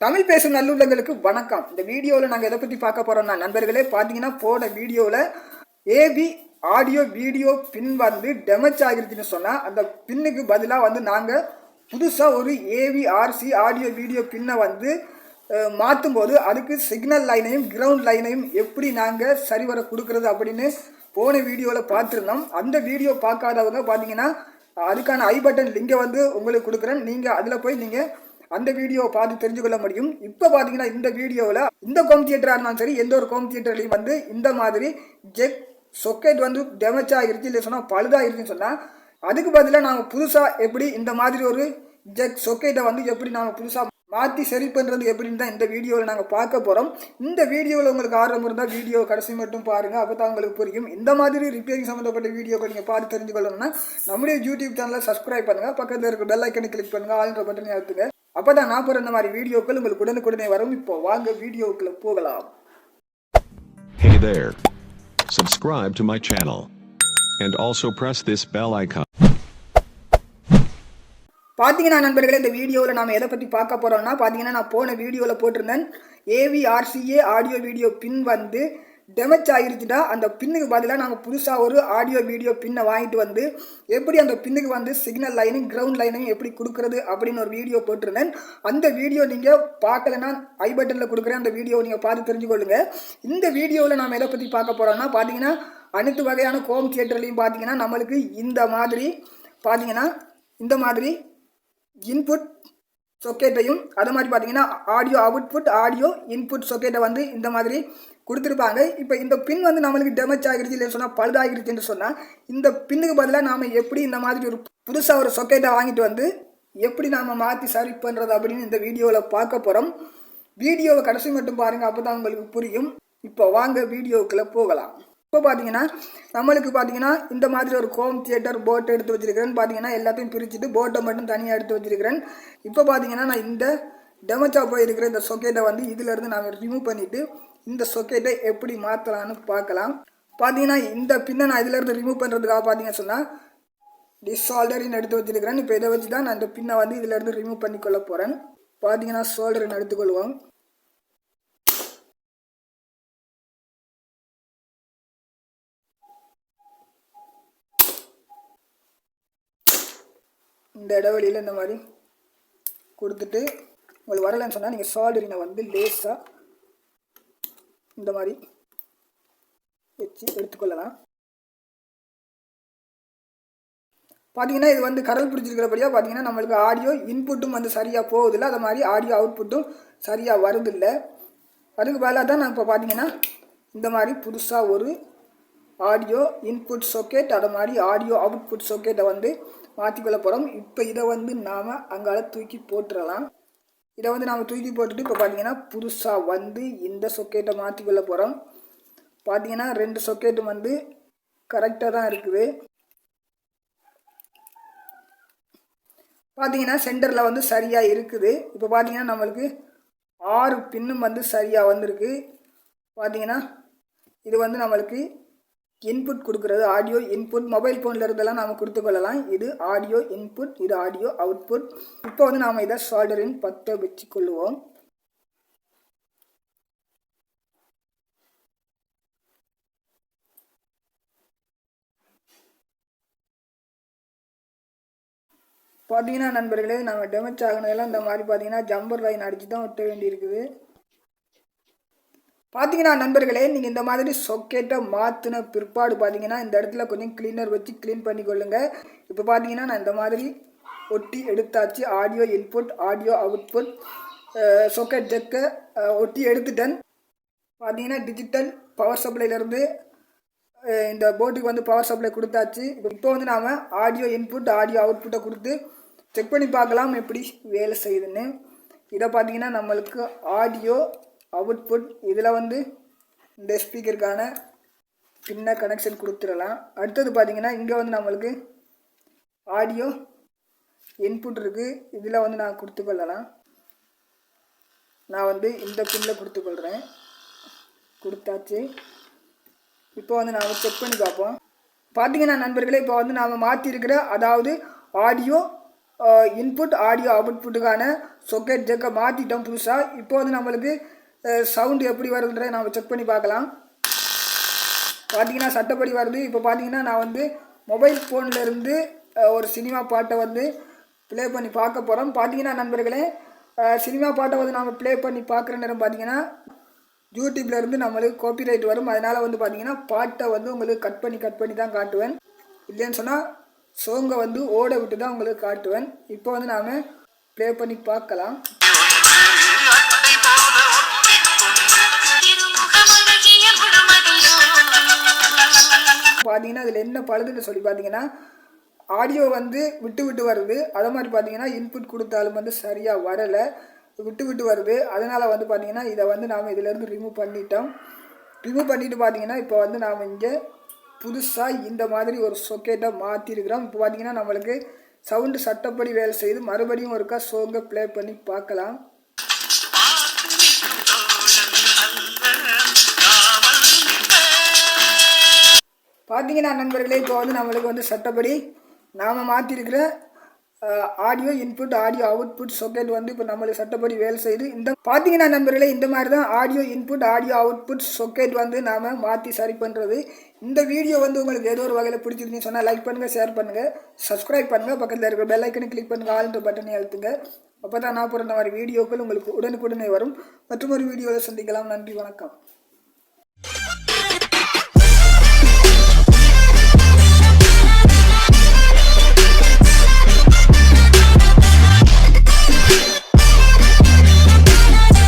தமிழ் பேசும் நல்லுள்ளங்களுக்கு வணக்கம். இந்த வீடியோவில் நாங்கள் எதை பற்றி பார்க்க போகிறோம்னா நண்பர்களே பார்த்தீங்கன்னா போன வீடியோவில் ஏவி ஆடியோ வீடியோ பின் வந்து டேமேஜ் ஆகிருச்சுன்னு சொன்னால் அந்த பின்னுக்கு பதிலாக வந்து நாங்கள் புதுசாக ஒரு ஏவிஆர்சி ஆடியோ வீடியோ பின்னை வந்து மாற்றும் போது அதுக்கு சிக்னல் லைனையும் கிரவுண்ட் லைனையும் எப்படி நாங்கள் சரிவர கொடுக்குறது அப்படின்னு போன வீடியோவில் பார்த்துருந்தோம். அந்த வீடியோ பார்க்காதவங்க பார்த்தீங்கன்னா அதுக்கான ஐ பட்டன் லிங்கை வந்து உங்களுக்கு கொடுக்குறேன். நீங்கள் அதில் போய் நீங்கள் அந்த வீடியோவை பார்த்து தெரிஞ்சுக்கொள்ள முடியும். இப்போ பார்த்தீங்கன்னா இந்த வீடியோவில் இந்த ஹோம் தியேட்டராக இருந்தாலும் சரி எந்த ஒரு ஹோம் தியேட்டர்லையும் வந்து இந்த மாதிரி ஜெக் சொக்கெட் வந்து டேமேஜ் ஆகிருச்சு இல்லை சொன்னால் பழுதாகிருச்சுன்னு சொன்னால் அதுக்கு பதிலாக நாங்கள் புதுசாக எப்படி இந்த மாதிரி ஒரு ஜெக் சொக்கெட்டை வந்து எப்படி நாங்கள் புதுசாக மாற்றி சரி பண்ணுறது எப்படின்னு தான் இந்த வீடியோவில் நாங்கள் பார்க்க போகிறோம். இந்த வீடியோவில் உங்களுக்கு ஆர்வம் இருந்தால் வீடியோ கடைசி மட்டும் பாருங்கள், அப்போ தான் உங்களுக்கு புரியும். இந்த மாதிரி ரிப்பேரிங் சம்மந்தப்பட்ட வீடியோக்கள் நீங்கள் பார்த்து தெரிஞ்சுக்கொள்ளணும்னா நம்முடைய யூடியூப் சேனலை சப்ஸ்கிரைப் பண்ணுங்கள், பக்கத்தில் இருக்க பெல் ஐக்கனை கிளிக் பண்ணுங்கள், ஆல்ன்ற பட்டனை அழுத்துங்க. அப்போ தான் நான் போகிற இந்த மாதிரி வீடியோக்கள் உங்களுக்கு உடனுக்குடனே வரும். இப்போ வாங்க வீடியோக்குள்ள போகலாம். Hey there. Subscribe to my channel and also press this bell icon. பார்த்தீங்கன்னா நண்பர்களே இந்த வீடியோவில் நாம் எதை பற்றி பார்க்க போகிறோம்னா பார்த்தீங்கன்னா நான் போன வீடியோவில் போட்டிருந்தேன் ஏவிஆர்சிஏ ஆடியோ வீடியோ பின் வந்து டேமேஜ் ஆகிருச்சுட்டா அந்த பின்னுக்கு பதிலாக நாங்கள் புதுசாக ஒரு ஆடியோ வீடியோ பின்னை வாங்கிட்டு வந்து எப்படி அந்த பின்னுக்கு வந்து சிக்னல் லைனும் கிரவுண்ட் லைனையும் எப்படி கொடுக்குறது அப்படின்னு ஒரு வீடியோ போட்டிருந்தேன். அந்த வீடியோ நீங்கள் பார்க்கலன்னா ஐ பட்டனில் கொடுக்குறேன், அந்த வீடியோ நீங்கள் பார்த்து தெரிஞ்சுக்கொள்ளுங்க. இந்த வீடியோவில் நாம் எதை பற்றி பார்க்க போகிறோம்னா பார்த்தீங்கன்னா அனைத்து வகையான ஹோம் தியேட்டர்லையும் பார்த்தீங்கன்னா நம்மளுக்கு இந்த மாதிரி பார்த்தீங்கன்னா இந்த மாதிரி இன்புட் சொக்கெட்டையும் அது மாதிரி பார்த்தீங்கன்னா ஆடியோ அவுட்புட் ஆடியோ இன்புட் சொக்கெட்டை வந்து இந்த மாதிரி கொடுத்துருப்பாங்க. இப்போ இந்த பின் வந்து நம்மளுக்கு டேமேஜ் ஆகிருச்சு இல்லைன்னு சொன்னால் பழுதாகிருச்சுன்னு சொன்னால் இந்த பின்னுக்கு பதிலாக நாம் எப்படி இந்த மாதிரி ஒரு புதுசாக ஒரு சொக்கெட்டை வாங்கிட்டு வந்து எப்படி நாம் மாற்றி சரி பண்ணுறது அப்படின்னு இந்த வீடியோவில் பார்க்க போகிறோம். வீடியோவை கடைசி மட்டும் பாருங்கள், அப்போ தான் உங்களுக்கு புரியும். இப்போ வாங்க வீடியோவுக்குள்ளே போகலாம். இப்போ பார்த்தீங்கன்னா நம்மளுக்கு பார்த்தீங்கன்னா இந்த மாதிரி ஒரு ஹோம் தியேட்டர் போட்டை எடுத்து வச்சிருக்கிறேன்னு பார்த்தீங்கன்னா எல்லாத்தையும் பிரிச்சுட்டு போட்டை மட்டும் தனியாக எடுத்து வச்சிருக்கிறேன். இப்போ பார்த்தீங்கன்னா நான் இந்த டேமேஜாக போயிருக்கிற இந்த சொக்கெட்டை வந்து இதிலேருந்து நான் ரிமூவ் பண்ணிவிட்டு இந்த சொக்கெட்டை எப்படி மாற்றலான்னு பார்க்கலாம். பார்த்தீங்கன்னா இந்த பின்னை நான் இதிலேருந்து ரிமூவ் பண்ணுறதுக்காக பார்த்தீங்கன்னா சொன்னால் டிஸால்டரின்னு எடுத்து வச்சிருக்கிறேன். இப்போ இதை வச்சு தான் நான் இந்த பின்னை வந்து இதிலேருந்து ரிமூவ் பண்ணிக்கொள்ள போகிறேன். பார்த்தீங்கன்னா சோல்டரின் எடுத்துக்கொள்வோம். இந்த இடைவெளியில் இந்த மாதிரி கொடுத்துட்டு உங்களுக்கு வரலன்னு சொன்னால் நீங்கள் சால்டரினை வந்து லேஸாக இந்த மாதிரி வச்சு எடுத்துக்கொள்ளலாம். பார்த்தீங்கன்னா இது வந்து கரல் பிடிச்சிருக்கிறபடியாக பார்த்தீங்கன்னா நம்மளுக்கு ஆடியோ இன்புட்டும் வந்து சரியாக போகுதில்லை, அது மாதிரி ஆடியோ அவுட்புட்டும் சரியாக வருதில்லை. அதுக்கு பதிலாக தான் நான் இப்போ பார்த்தீங்கன்னா இந்த மாதிரி புதுசாக ஒரு ஆடியோ இன்புட் சொக்கெட் அது மாதிரி ஆடியோ அவுட்புட் சொக்கெட்டை வந்து மாற்றிக்கொள்ள போகிறோம். இப்போ இதை வந்து நாம் அங்கால தூக்கி போட்டுடலாம். இதை வந்து நாம் தூக்கி போட்டுட்டு இப்போ பார்த்தீங்கன்னா புதுசாக வந்து இந்த சொக்கெட்டை மாற்றிக்கொள்ள போகிறோம். பார்த்தீங்கன்னா 2 சொக்கெட்டும் வந்து கரெக்டாக தான் இருக்குது. பார்த்தீங்கன்னா சென்டரில் வந்து சரியாக இருக்குது. இப்போ பார்த்தீங்கன்னா நம்மளுக்கு 6 பின்னும் வந்து சரியாக வந்திருக்கு. பார்த்தீங்கன்னா இது வந்து நம்மளுக்கு இன்புட் கொடுக்குறது ஆடியோ இன்புட் மொபைல் ஃபோனில் இருந்தெல்லாம் நாம் கொடுத்துக்கொள்ளலாம். இது ஆடியோ இன்புட், இது ஆடியோ அவுட்புட். இப்போ வந்து நாம் இதை சால்டரின் பற்ற வச்சு கொள்ளுவோம். பார்த்தீங்கன்னா நண்பர்களே நம்ம டேமேஜ் ஆகினதெல்லாம் இந்த மாதிரி பார்த்தீங்கன்னா ஜம்பர் லைன் அடித்து தான் ஒட்ட வேண்டியிருக்குது. பார்த்தீங்கன்னா நண்பர்களே நீங்கள் இந்த மாதிரி சொக்கெட்டை மாற்றின பிற்பாடு பார்த்தீங்கன்னா இந்த இடத்துல கொஞ்சம் கிளீனர் வச்சு க்ளீன் பண்ணிக்கொள்ளுங்க. இப்போ பார்த்தீங்கன்னா நான் இந்த மாதிரி ஒட்டி எடுத்தாச்சு. ஆடியோ இன்புட் ஆடியோ அவுட்புட் சொக்கெட் ஜெக்கை ஒட்டி எடுத்துட்டேன். பார்த்தீங்கன்னா டிஜிட்டல் பவர் சப்ளைலேருந்து இந்த போர்டுக்கு வந்து பவர் சப்ளை கொடுத்தாச்சு. இப்போ வந்து நாம் ஆடியோ இன்புட் ஆடியோ அவுட்புட்டை கொடுத்து செக் பண்ணி பார்க்கலாம் எப்படி வேலை செய்யுதுன்னு. இதை பார்த்தீங்கன்னா நம்மளுக்கு ஆடியோ அவுட்புட் இதில் வந்து இந்த ஸ்பீக்கருக்கான பின்ன கனெக்ஷன் கொடுத்துடலாம். அடுத்தது பார்த்தீங்கன்னா இங்கே வந்து நம்மளுக்கு ஆடியோ இன்புட் இருக்குது, இதில் வந்து நான் கொடுத்துக்கொள்ளலாம். நான் வந்து இந்த பின்னில் கொடுத்துக்கொள்கிறேன். கொடுத்தாச்சு. இப்போ வந்து நாம் செக் பண்ணி பார்ப்போம். பார்த்தீங்கன்னா நண்பர்களே இப்போ வந்து நாம் மாற்றிருக்கிற அதாவது ஆடியோ இன்புட் ஆடியோ அவுட்புட்டுக்கான சொக்கெட் ஜெக்கை மாற்றிட்டோம் புதுசாக. இப்போ வந்து நம்மளுக்கு சவுண்டு எப்படி வருதுன்றதை நம்ம செக் பண்ணி பார்க்கலாம். பார்த்தீங்கன்னா சட்டப்படி வருது. இப்போ பார்த்தீங்கன்னா நான் வந்து மொபைல் ஃபோன்லேருந்து ஒரு சினிமா பாட்டை வந்து ப்ளே பண்ணி பார்க்க போகிறோம். பார்த்தீங்கன்னா நண்பர்களே, சினிமா பாட்டை வந்து நம்ம ப்ளே பண்ணி பார்க்குற நேரம் பார்த்தீங்கன்னா யூடியூப்லேருந்து நம்மளுக்கு காப்பிரைட் வரும். அதனால் வந்து பார்த்தீங்கன்னா பாட்டை வந்து உங்களுக்கு கட் பண்ணி தான் காட்டுவேன். இல்லைன்னு சொன்னால் சோங்கை வந்து ஓட விட்டு தான் உங்களுக்கு காட்டுவேன். இப்போ வந்து நாம் ப்ளே பண்ணி பார்க்கலாம். பார்த்தீங்கன்னா இதில் என்ன பழுதுன்னு சொல்லி பார்த்தீங்கன்னா ஆடியோ வந்து விட்டு வருது. அதே மாதிரி பார்த்தீங்கன்னா இன்புட் கொடுத்தாலும் வந்து சரியாக வரலை, விட்டு வருது. அதனால் வந்து பார்த்தீங்கன்னா இதை வந்து நாம் இதிலேருந்து ரிமூவ் பண்ணிட்டோம். ரிமூவ் பண்ணிவிட்டு பார்த்தீங்கன்னா இப்போ வந்து நாம் இங்கே புதுசாக இந்த மாதிரி ஒரு சொக்கெட்டை மாற்றிருக்கிறோம். இப்போ பார்த்தீங்கன்னா நம்மளுக்கு சவுண்டு சட்டப்படி வேலை செய்து மறுபடியும் ஒருக்கா சோங்கை ப்ளே பண்ணி பார்க்கலாம். பார்த்தீங்கன்னா நண்பர்களே, இப்போ வந்து நம்மளுக்கு வந்து சட்டப்படி நாம் மாற்றிருக்கிற ஆடியோ இன்புட் ஆடியோ அவுட்புட் சொக்கெட் வந்து இப்போ நம்மளுக்கு சட்டப்படி வேலை செய்யுது. இந்த பார்த்தீங்கன்னா நண்பர்களே, இந்த மாதிரி தான் ஆடியோ இன்புட் ஆடியோ அவுட்புட் சொக்கெட் வந்து நாம் மாற்றி சரி பண்ணுறது. இந்த வீடியோ வந்து உங்களுக்கு ஏதோ ஒரு வகையில் பிடிச்சிருந்துன்னு சொன்னால் லைக் பண்ணுங்கள், ஷேர் பண்ணுங்கள், சப்ஸ்கிரைப் பண்ணுங்கள், பக்கத்தில் இருக்கிற பெல் ஐக்கனை கிளிக் பண்ணுங்கள், ஆல்ன்ற பட்டனை அழுத்துங்க. அப்போ தான் நான் போகிற இந்த மாதிரி வீடியோக்கள் உங்களுக்கு உடனுக்குடனே வரும். மற்றும் ஒரு வீடியோவில் சந்திக்கலாம். நன்றி, வணக்கம்.